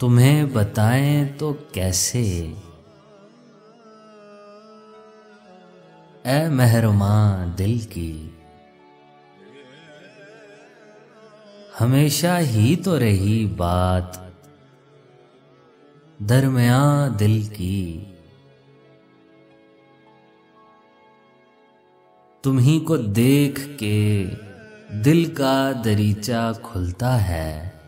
तुम्हें बताएं तो कैसे, ऐ महरुमा दिल की। हमेशा ही तो रही बात दरमियां दिल की। तुम्ही को देख के दिल का दरीचा खुलता है।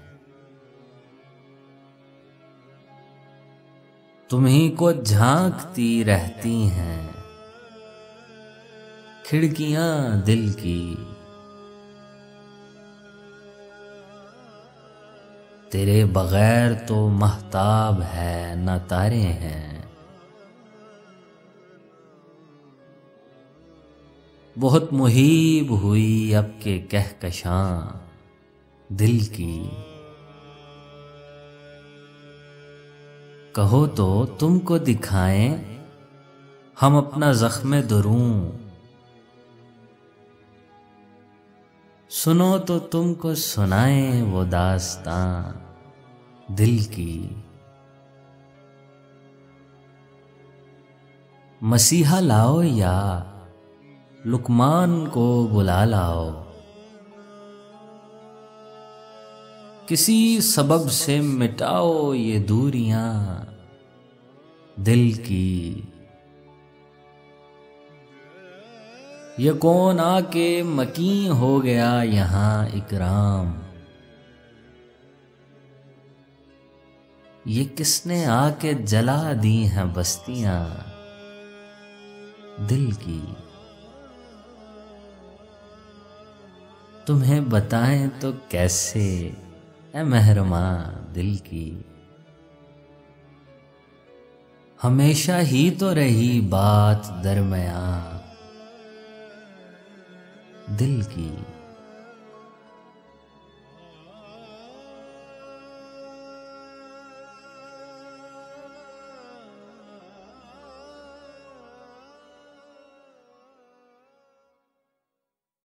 तुम्ही को झांकती रहती हैं खिड़कियां दिल की। तेरे बगैर तो महताब है न तारे हैं। बहुत मुहीब हुई अब के कहकशां दिल की। कहो तो तुमको दिखाएं हम अपना ज़ख्म दुरूं। सुनो तो तुमको सुनाएं वो दास्तां दिल की। मसीहा लाओ या लुकमान को बुला लाओ। किसी सबब से मिटाओ ये दूरियां दिल की। ये कौन आके मकीन हो गया यहाँ इकराम। ये किसने आके जला दी हैं बस्तियां दिल की। तुम्हें बताएं तो कैसे, ऐ महरुमा दिल की। हमेशा ही तो रही बात दरमियां दिल की।